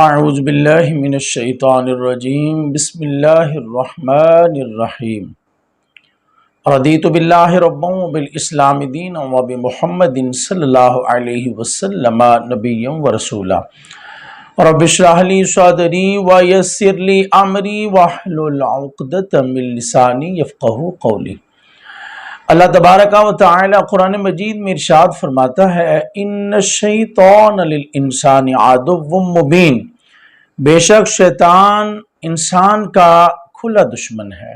اعوذ باللہ من الشیطان الرجیم بسم اللہ الرحمن الرحیم رضیت باللہ ربا وبالاسلام دینا وبمحمد صلی اللہ علیہ وسلم نبیا ورسولا رب اشرح لی صدری ویسر لی امری واحلل عقدۃ من لسانی یفقہوا قولی۔ اللہ تبارک و تعالی قرآن مجید میں ارشاد فرماتا ہے ان الشیطان للانسان عدو مبین، بے شک شیطان انسان کا کھلا دشمن ہے۔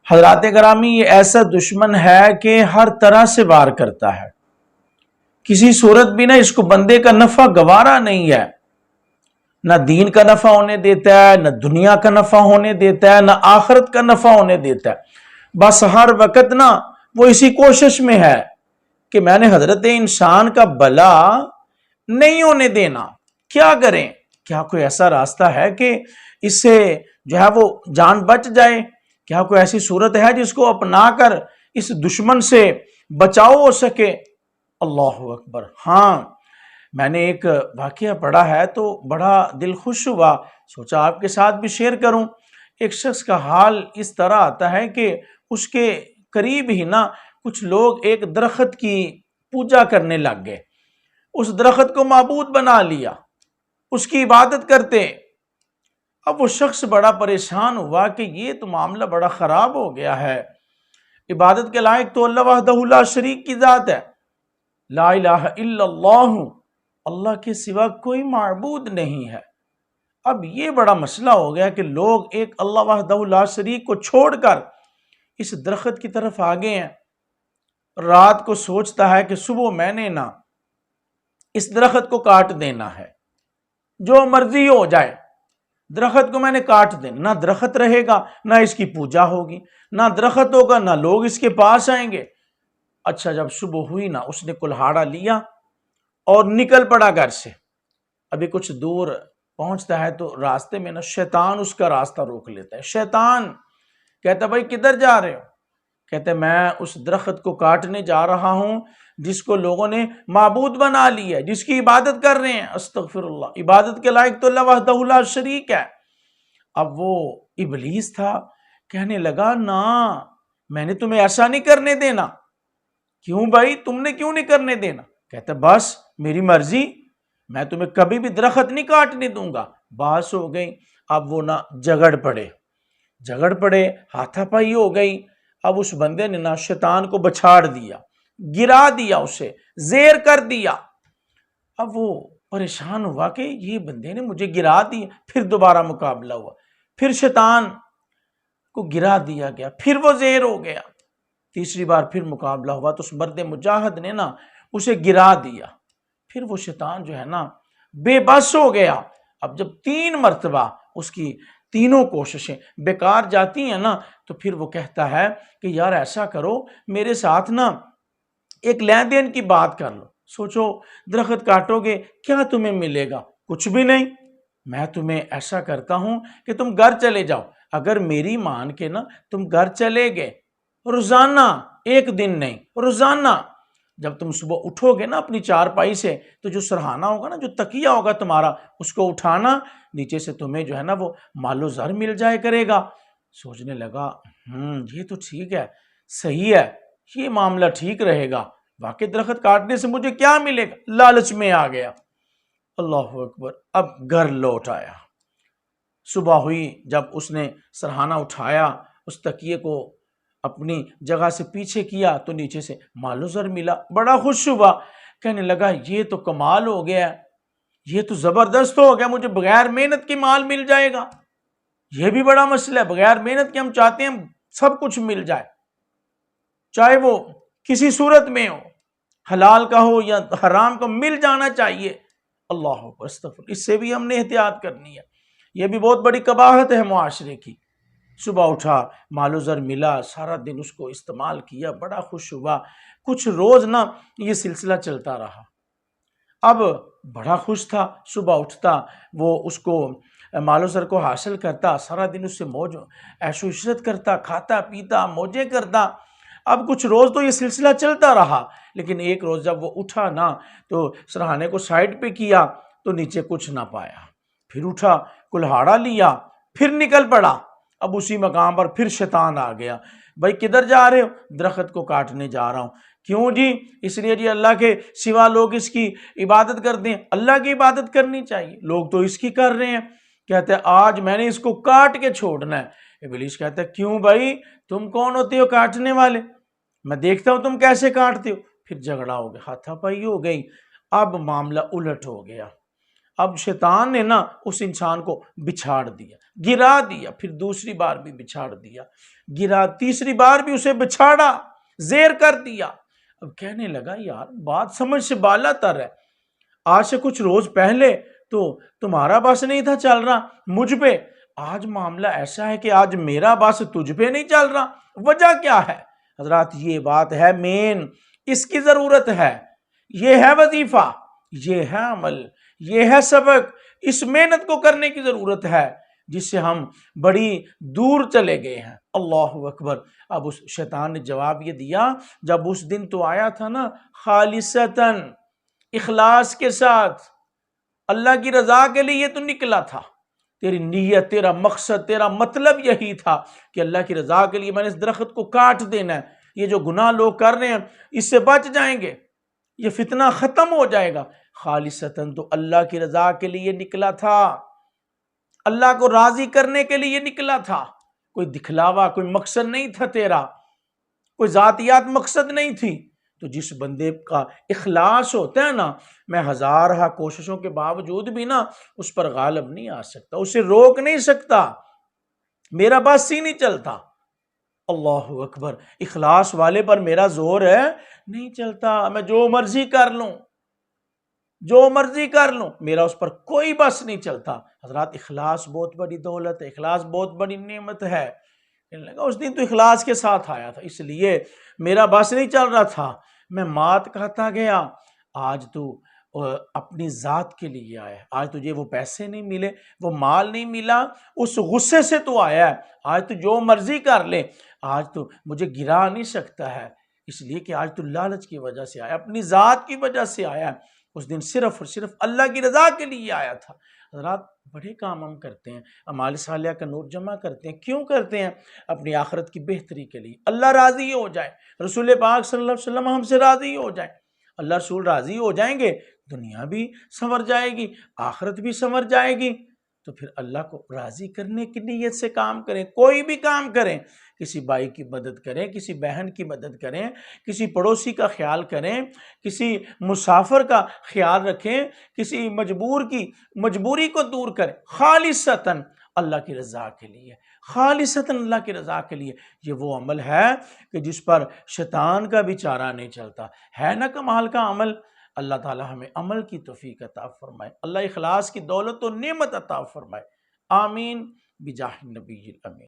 حضرات گرامی، یہ ایسا دشمن ہے کہ ہر طرح سے وار کرتا ہے، کسی صورت بھی نہ اس کو بندے کا نفع گوارا نہیں ہے، نہ دین کا نفع ہونے دیتا ہے، نہ دنیا کا نفع ہونے دیتا ہے، نہ آخرت کا نفع ہونے دیتا ہے۔ بس ہر وقت نا وہ اسی کوشش میں ہے کہ میں نے حضرت انسان کا بھلا نہیں ہونے دینا۔ کیا کریں؟ کیا کوئی ایسا راستہ ہے کہ اس سے جو ہے وہ جان بچ جائے؟ کیا کوئی ایسی صورت ہے جس کو اپنا کر اس دشمن سے بچاؤ ہو سکے؟ اللہ اکبر! ہاں، میں نے ایک واقعہ پڑھا ہے تو بڑا دل خوش ہوا، سوچا آپ کے ساتھ بھی شیئر کروں۔ ایک شخص کا حال اس طرح آتا ہے کہ اس کے قریب ہی نا کچھ لوگ ایک درخت کی پوجا کرنے لگ گئے، اس درخت کو معبود بنا لیا، اس کی عبادت کرتے۔ اب وہ شخص بڑا پریشان ہوا کہ یہ تو معاملہ بڑا خراب ہو گیا ہے، عبادت کے لائق تو اللہ وحدہ لا شریک کی ذات ہے، لا الہ الا اللہ، اللہ کے سوا کوئی معبود نہیں ہے۔ اب یہ بڑا مسئلہ ہو گیا کہ لوگ ایک اللہ وحدہ لا شریک کو چھوڑ کر اس درخت کی طرف آگے ہیں۔ رات کو سوچتا ہے کہ صبح میں نے نا اس درخت کو کاٹ دینا ہے، جو مرضی ہو جائے، درخت کو میں نے کاٹ دینا، نہ درخت رہے گا، نہ اس کی پوجا ہوگی، نہ درخت ہوگا، نہ لوگ اس کے پاس آئیں گے۔ اچھا، جب صبح ہوئی نا، اس نے کلہاڑا لیا اور نکل پڑا گھر سے۔ ابھی کچھ دور پہنچتا ہے تو راستے میں نا شیطان اس کا راستہ روک لیتا ہے۔ شیطان کہتا ہے بھائی کدھر جا رہے ہو؟ کہتے ہیں میں اس درخت کو کاٹنے جا رہا ہوں جس کو لوگوں نے معبود بنا لی ہے، جس کی عبادت کر رہے ہیں۔ استغفر اللہ، عبادت کے لائق تو اللہ وحدہ لا شریک ہے۔ اب وہ ابلیس تھا، کہنے لگا نا میں نے تمہیں ایسا نہیں کرنے دینا۔ کیوں بھائی، تم نے کیوں نہیں کرنے دینا؟ کہتے بس میری مرضی، میں تمہیں کبھی بھی درخت نہیں کاٹنے دوں گا۔ بحث ہو گئی، اب وہ نا جھگڑ پڑے، ہاتھا پائی ہو گئی۔ اب اس بندے نے نا شیطان کو بچھاڑ دیا، گرا دیا، اسے زیر کر دیا۔ اب وہ پریشان ہوا کہ یہ بندے نے مجھے گرا دیا۔ پھر دوبارہ مقابلہ ہوا، پھر شیطان کو گرا دیا گیا، پھر وہ زیر ہو گیا۔ تیسری بار پھر مقابلہ ہوا تو اس مرد مجاہد نے نا اسے گرا دیا۔ پھر وہ شیطان جو ہے نا بے بس ہو گیا۔ اب جب 3 مرتبہ اس کی تینوں کوششیں بیکار جاتی ہیں نا تو پھر وہ کہتا ہے کہ یار ایسا کرو، میرے ساتھ نا ایک لین دین کی بات کر لو۔ سوچو درخت کاٹو گے کیا تمہیں ملے گا؟ کچھ بھی نہیں۔ میں تمہیں ایسا کرتا ہوں کہ تم گھر چلے جاؤ، اگر میری مان کے نا تم گھر چلے گئے روزانہ، ایک دن نہیں، روزانہ جب تم صبح اٹھو گے نا اپنی چارپائی سے تو جو سرہانا ہوگا نا، جو تکیہ ہوگا تمہارا، اس کو اٹھانا، نیچے سے تمہیں جو ہے نا وہ مال و زر مل جائے کرے گا۔ سوچنے لگا یہ تو ٹھیک ہے، صحیح ہے، یہ معاملہ ٹھیک رہے گا، واقعی درخت کاٹنے سے مجھے کیا ملے گا؟ لالچ میں آ گیا۔ اللہ اکبر! اب گھر لوٹ آیا۔ صبح ہوئی، جب اس نے سرہانا اٹھایا، اس تکیے کو اپنی جگہ سے پیچھے کیا تو نیچے سے مال و زر ملا۔ بڑا خوش ہوا، کہنے لگا یہ تو کمال ہو گیا، یہ تو زبردست ہو گیا، مجھے بغیر محنت کی مال مل جائے گا۔ یہ بھی بڑا مسئلہ ہے، بغیر محنت کے ہم چاہتے ہیں سب کچھ مل جائے، چاہے وہ کسی صورت میں ہو، حلال کا ہو یا حرام کا، مل جانا چاہیے۔ اللہ اکبر! استغفر، اس سے بھی ہم نے احتیاط کرنی ہے، یہ بھی بہت بڑی قباحت ہے معاشرے کی۔ صبح اٹھا، مال و زر ملا، سارا دن اس کو استعمال کیا، بڑا خوش ہوا۔ کچھ روز نا یہ سلسلہ چلتا رہا۔ اب بڑا خوش تھا، صبح اٹھتا، وہ اس کو مال و زر کو حاصل کرتا، سارا دن اس سے موج عیش و عشرت کرتا، کھاتا پیتا، موجیں کرتا۔ اب کچھ روز تو یہ سلسلہ چلتا رہا، لیکن ایک روز جب وہ اٹھا نا تو سرہانے کو سائڈ پہ کیا تو نیچے کچھ نہ پایا، پھر اٹھا کلہاڑا لیا پھر نکل پڑا، اب اسی مقام پر پھر شیطان آ گیا، بھائی کدھر جا رہے ہو؟ درخت کو کاٹنے جا رہا ہوں۔ کیوں جی؟ اس لیے جی اللہ کے سوا لوگ اس کی عبادت کرتے ہیں، اللہ کی عبادت کرنی چاہیے، لوگ تو اس کی کر رہے ہیں۔ کہتے ہیں آج میں نے اس کو کاٹ کے چھوڑنا ہے۔ ابلیس کہتا ہے کیوں بھائی، تم کون ہوتے ہو کاٹنے والے؟ میں دیکھتا ہوں تم کیسے کاٹتے ہو۔ پھر جھگڑا ہو گیا، ہاتھا پائی ہو گئی، اب معاملہ الٹ ہو گیا۔ اب شیطان نے نا اس انسان کو بچھاڑ دیا، گرا دیا، پھر دوسری بار بھی بچھاڑ دیا، گرا، تیسری بار بھی اسے بچھاڑا، زیر کر دیا۔ اب کہنے لگا یار بات سمجھ سے بالا تر ہے، آج سے کچھ روز پہلے تو تمہارا بس نہیں تھا چل رہا مجھ پہ، آج معاملہ ایسا ہے کہ آج میرا بس تجھ پہ نہیں چل رہا، وجہ کیا ہے؟ حضرات یہ بات ہے مین، اس کی ضرورت ہے، یہ ہے وظیفہ، یہ ہے عمل، یہ ہے سبق، اس محنت کو کرنے کی ضرورت ہے جس سے ہم بڑی دور چلے گئے ہیں۔ اللہ اکبر۔ اب اس شیطان نے جواب یہ دیا، جب اس دن تو آیا تھا نا خالصتاً، اخلاص کے ساتھ، اللہ کی رضا کے لیے تو نکلا تھا، تیری نیت، تیرا مقصد، تیرا مطلب یہی تھا کہ اللہ کی رضا کے لیے میں نے اس درخت کو کاٹ دینا ہے، یہ جو گناہ لوگ کر رہے ہیں اس سے بچ جائیں گے، یہ فتنہ ختم ہو جائے گا۔ خالصتاً تو اللہ کی رضا کے لیے نکلا تھا، اللہ کو راضی کرنے کے لیے نکلا تھا، کوئی دکھلاوا، کوئی مقصد نہیں تھا تیرا، کوئی ذاتیات مقصد نہیں تھی۔ تو جس بندے کا اخلاص ہوتا ہے نا، میں ہزارہ کوششوں کے باوجود بھی نا اس پر غالب نہیں آ سکتا، اسے روک نہیں سکتا، میرا بس ہی نہیں چلتا۔ اللہ اکبر۔ اخلاص والے پر میرا زور ہے نہیں چلتا، میں جو مرضی کر لوں، جو مرضی کر لوں، میرا اس پر کوئی بس نہیں چلتا۔ حضرات اخلاص بہت بڑی دولت ہے، اخلاص بہت بڑی نعمت ہے۔ اس دن تو اخلاص کے ساتھ آیا تھا، اس لیے میرا بس نہیں چل رہا تھا، میں مات کھاتا گیا۔ آج تو اپنی ذات کے لیے آیا ہے، آج تجھے وہ پیسے نہیں ملے، وہ مال نہیں ملا، اس غصے سے تو آیا ہے، آج تو جو مرضی کر لے، آج تو مجھے گرا نہیں سکتا ہے، اس لیے کہ آج تو لالچ کی وجہ سے آیا، اپنی ذات کی وجہ سے آیا ہے۔ اس دن صرف اور صرف اللہ کی رضا کے لیے آیا تھا۔ حضرات بڑے کام ہم کرتے ہیں، اعمال صالحہ کا نوٹ جمع کرتے ہیں، کیوں کرتے ہیں؟ اپنی آخرت کی بہتری کے لیے، اللہ راضی ہو جائے، رسول پاک صلی اللہ علیہ وسلم ہم سے راضی ہو جائیں، اللہ رسول راضی ہو جائیں گے، دنیا بھی سنور جائے گی، آخرت بھی سنور جائے گی۔ تو پھر اللہ کو راضی کرنے کی نیت سے کام کریں، کوئی بھی کام کریں، کسی بھائی کی مدد کریں، کسی بہن کی مدد کریں، کسی پڑوسی کا خیال کریں، کسی مسافر کا خیال رکھیں، کسی مجبور کی مجبوری کو دور کریں، خالصتاً اللہ کی رضا کے لیے، خالصتاً اللہ کی رضا کے لیے۔ یہ وہ عمل ہے کہ جس پر شیطان کا بھی چارہ نہیں چلتا، ہے نا کمال کا عمل۔ اللہ تعالی ہمیں عمل کی توفیق عطا فرمائے، اللہ اخلاص کی دولت و نعمت عطا فرمائے، آمین بجاہ النبی الامین۔